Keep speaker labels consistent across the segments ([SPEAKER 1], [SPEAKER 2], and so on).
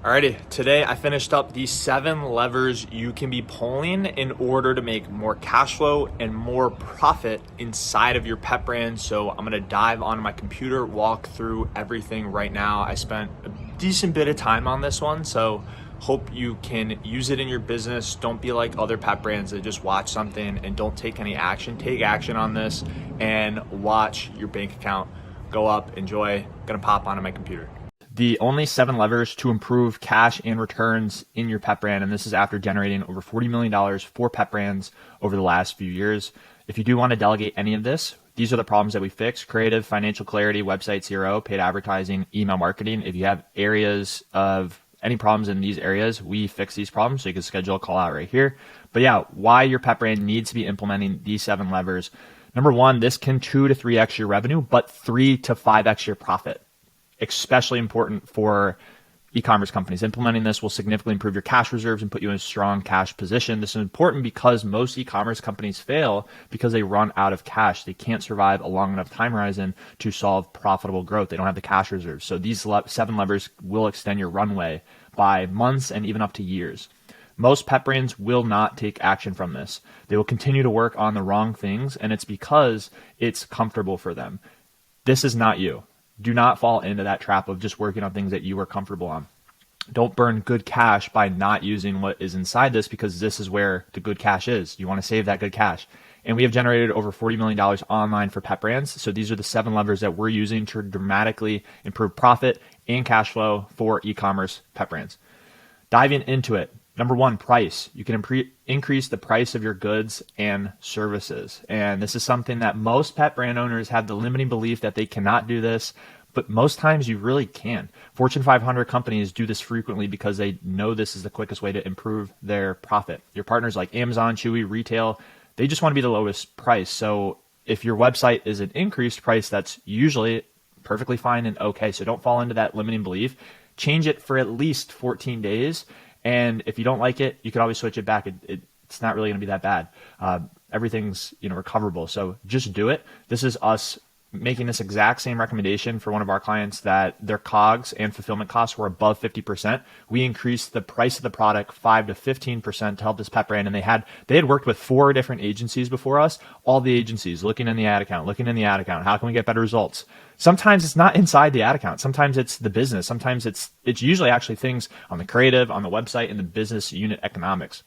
[SPEAKER 1] Alrighty, today I finished up the 7 levers you can be pulling in order to make more cash flow and more profit inside of your pet brand. So I'm gonna dive onto my computer, walk through everything right now. I spent a decent bit of time on this one, so hope you can use it in your business. Don't be like other pet brands that just watch something and don't take any action. Take action on this and watch your bank account go up. Enjoy. Gonna pop onto my computer. The only 7 levers to improve cash and returns in your pet brand, and this is after generating over $40 million for pet brands over the last few years. If you do want to delegate any of this, these are the problems that we fix: creative, financial clarity, website zero, paid advertising, email marketing. If you have areas of any problems in these areas, we fix these problems, so you can schedule a call out right here. But yeah, why your pet brand needs to be implementing these 7 levers. Number 1, this can 2 to 3x your revenue, but 3 to 5x your profit. Especially important for e-commerce companies. Implementing this will significantly improve your cash reserves and put you in a strong cash position. This is important because most e-commerce companies fail because they run out of cash. They can't survive a long enough time horizon to solve profitable growth. They don't have the cash reserves. So these 7 levers will extend your runway by months and even up to years. Most pet brands will not take action from this. They will continue to work on the wrong things, and it's because it's comfortable for them. This is not you. Do not fall into that trap of just working on things that you are comfortable on. Don't burn good cash by not using what is inside this, because this is where the good cash is. You want to save that good cash. And we have generated over $40 million online for pet brands. So these are the 7 levers that we're using to dramatically improve profit and cash flow for e-commerce pet brands. Diving into it. Number 1, price. You can increase the price of your goods and services. And this is something that most pet brand owners have the limiting belief that they cannot do this, but most times you really can. Fortune 500 companies do this frequently because they know this is the quickest way to improve their profit. Your partners like Amazon, Chewy, retail, they just want to be the lowest price. So if your website is an increased price, that's usually perfectly fine and okay. So don't fall into that limiting belief. Change it for at least 14 days. And if you don't like it, you can always switch it back. It's not really going to be that bad. Everything's recoverable. So just do it. This is us making this exact same recommendation for one of our clients that their COGS and fulfillment costs were above 50%. We increased the price of the product 5 to 15% to help this pet brand. And they had worked with 4 different agencies before us, all the agencies looking in the ad account. How can we get better results? Sometimes it's not inside the ad account. Sometimes it's the business. Sometimes it's usually actually things on the creative, on the website, and the business unit economics.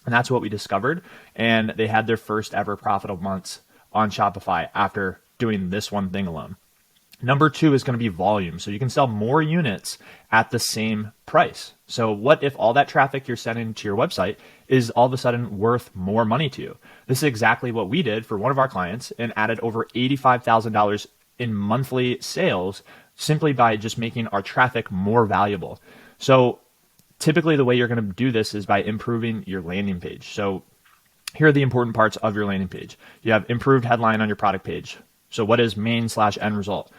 [SPEAKER 1] And that's what we discovered. And they had their first ever profitable months on Shopify after doing this one thing alone. Number 2 is going to be volume. So you can sell more units at the same price. So what if all that traffic you're sending to your website is all of a sudden worth more money to you? This is exactly what we did for one of our clients and added over $85,000 in monthly sales simply by just making our traffic more valuable. So typically the way you're going to do this is by improving your landing page. So here are the important parts of your landing page. You have improved headline on your product page. So what is main/end result?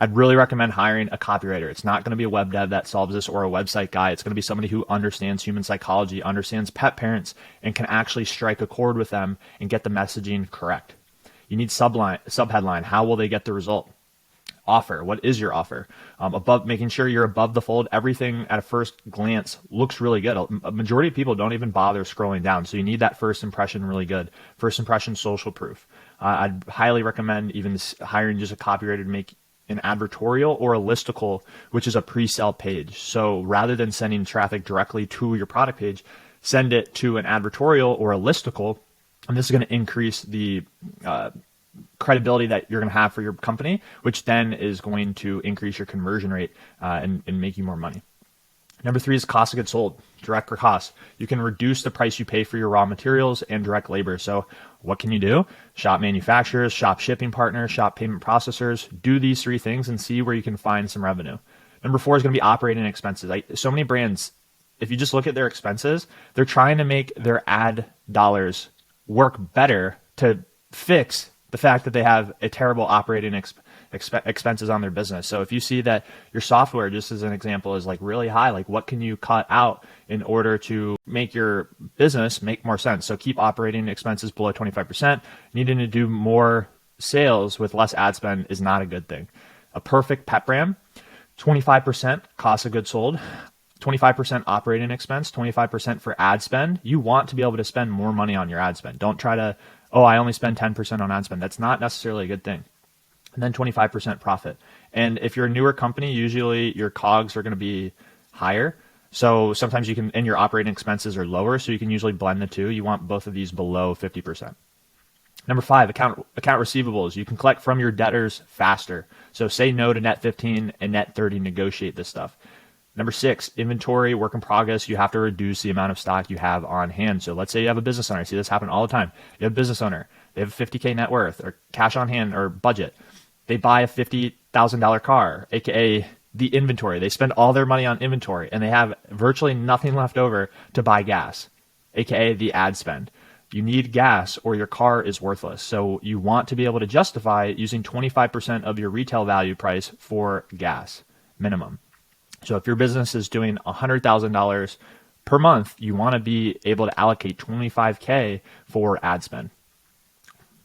[SPEAKER 1] I'd really recommend hiring a copywriter. It's not going to be a web dev that solves this or a website guy. It's going to be somebody who understands human psychology, understands pet parents, and can actually strike a chord with them and get the messaging correct. You need subheadline. How will they get the result? Offer. What is your offer? Making sure you're above the fold. Everything at a first glance looks really good. A majority of people don't even bother scrolling down. So you need that first impression really good. First impression social proof. I'd highly recommend even hiring just a copywriter to make an advertorial or a listicle, which is a pre-sale page. So rather than sending traffic directly to your product page, send it to an advertorial or a listicle. And this is going to increase the credibility that you're going to have for your company, which then is going to increase your conversion rate and make you more money. Number 3 is cost of goods sold, direct costs. You can reduce the price you pay for your raw materials and direct labor. So what can you do? Shop manufacturers, shop shipping partners, shop payment processors. Do these 3 things and see where you can find some revenue. Number 4 is going to be operating expenses. So many brands, if you just look at their expenses, they're trying to make their ad dollars work better to fix the fact that they have a terrible operating expenses on their business. So if you see that your software, just as an example, is like really high, like what can you cut out in order to make your business make more sense? So keep operating expenses below 25%. Needing to do more sales with less ad spend is not a good thing. A perfect pet brand, 25% cost of goods sold. 25% operating expense, 25% for ad spend. You want to be able to spend more money on your ad spend. Don't try to, oh, I only spend 10% on ad spend. That's not necessarily a good thing. And then 25% profit. And if you're a newer company, usually your COGS are going to be higher. So sometimes you can, and your operating expenses are lower. So you can usually blend the two. You want both of these below 50%. Number 5, account receivables. You can collect from your debtors faster. So say no to net 15 and net 30, negotiate this stuff. Number 6, inventory, work in progress. You have to reduce the amount of stock you have on hand. So let's say you have a business owner. I see this happen all the time. You have a business owner. They have a 50K net worth or cash on hand or budget. They buy a $50,000 car, aka the inventory. They spend all their money on inventory and they have virtually nothing left over to buy gas, aka the ad spend. You need gas or your car is worthless. So you want to be able to justify using 25% of your retail value price for gas minimum. So if your business is doing $100,000 per month, you want to be able to allocate $25K for ad spend.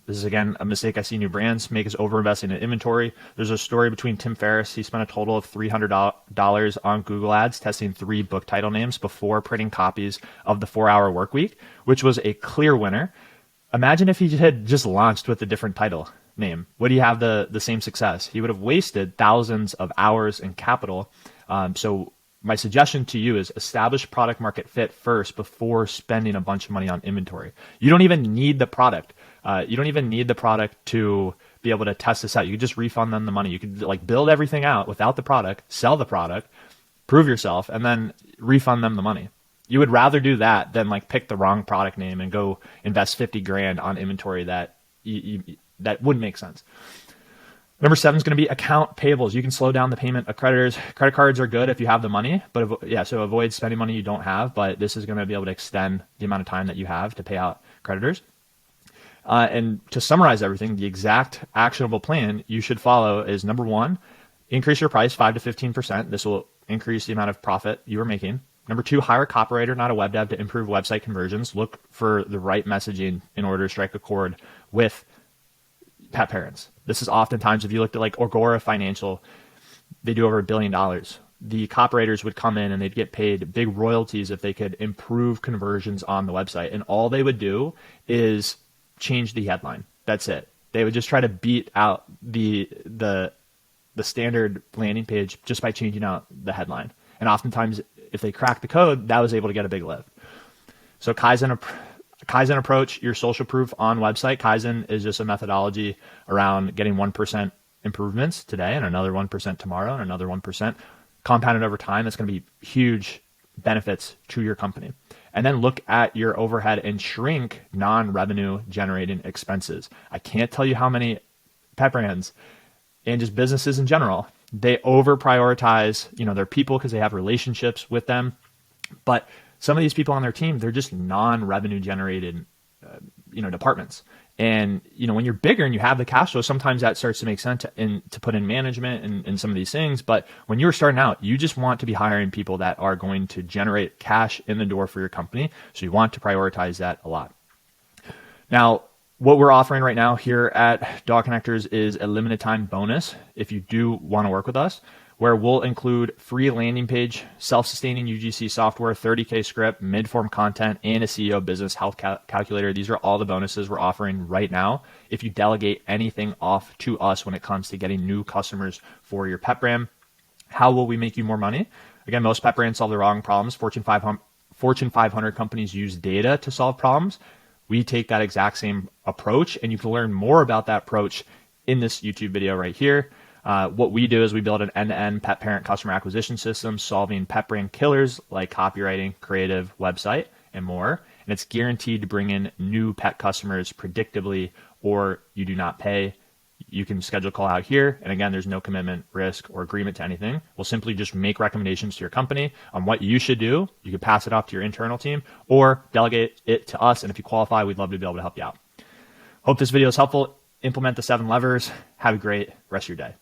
[SPEAKER 1] This is, again, a mistake I see new brands make, is over-investing in inventory. There's a story between Tim Ferriss. He spent a total of $300 on Google Ads testing 3 book title names before printing copies of The 4-Hour Workweek, which was a clear winner. Imagine if he had just launched with a different title name. Would he have the same success? He would have wasted thousands of hours and capital. So my suggestion to you is establish product market fit first before spending a bunch of money on inventory. You don't even need the product. You don't even need the product to be able to test this out. You could just refund them the money. You could like build everything out without the product, sell the product, prove yourself, and then refund them the money. You would rather do that than like pick the wrong product name and go invest 50 grand on inventory that that wouldn't make sense. Number 7 is going to be account payables. You can slow down the payment of creditors. Credit cards are good if you have the money, but so avoid spending money you don't have, but this is going to be able to extend the amount of time that you have to pay out creditors. And to summarize everything, the exact actionable plan you should follow is, number 1, increase your price 5 to 15%. This will increase the amount of profit you are making. Number 2, hire a copywriter, not a web dev, to improve website conversions. Look for the right messaging in order to strike a chord with pet parents. This is oftentimes, if you looked at like Agora Financial, they do over $1 billion. The copywriters would come in and they'd get paid big royalties if they could improve conversions on the website. And all they would do is change the headline. That's it. They would just try to beat out the standard landing page just by changing out the headline. And oftentimes, if they cracked the code, that was able to get a big lift. So Kaizen approach your social proof on website. Kaizen is just a methodology around getting 1% improvements today and another 1% tomorrow and another 1% compounded over time. That's going to be huge benefits to your company. And then look at your overhead and shrink non-revenue generating expenses. I can't tell you how many pet brands and just businesses in general, they over prioritize, their people because they have relationships with them. But some of these people on their team, they're just non-revenue generated, departments. And, when you're bigger and you have the cash flow, sometimes that starts to make sense to put in management and some of these things. But when you're starting out, you just want to be hiring people that are going to generate cash in the door for your company. So you want to prioritize that a lot. Now, what we're offering right now here at Dog Connectors is a limited time bonus if you do want to work with us, where we'll include free landing page, self-sustaining UGC software, 30K script, mid-form content, and a CEO business health calculator. These are all the bonuses we're offering right now if you delegate anything off to us when it comes to getting new customers for your pet brand. How will we make you more money? Again, most pet brands solve the wrong problems. Fortune 500 companies use data to solve problems. We take that exact same approach, and you can learn more about that approach in this YouTube video right here. What we do is we build an end-to-end pet parent customer acquisition system, solving pet brand killers like copywriting, creative, website, and more. And it's guaranteed to bring in new pet customers predictably, or you do not pay. You can schedule a call out here. And again, there's no commitment, risk, or agreement to anything. We'll simply just make recommendations to your company on what you should do. You can pass it off to your internal team or delegate it to us. And if you qualify, we'd love to be able to help you out. Hope this video is helpful. Implement the 7 levers. Have a great rest of your day.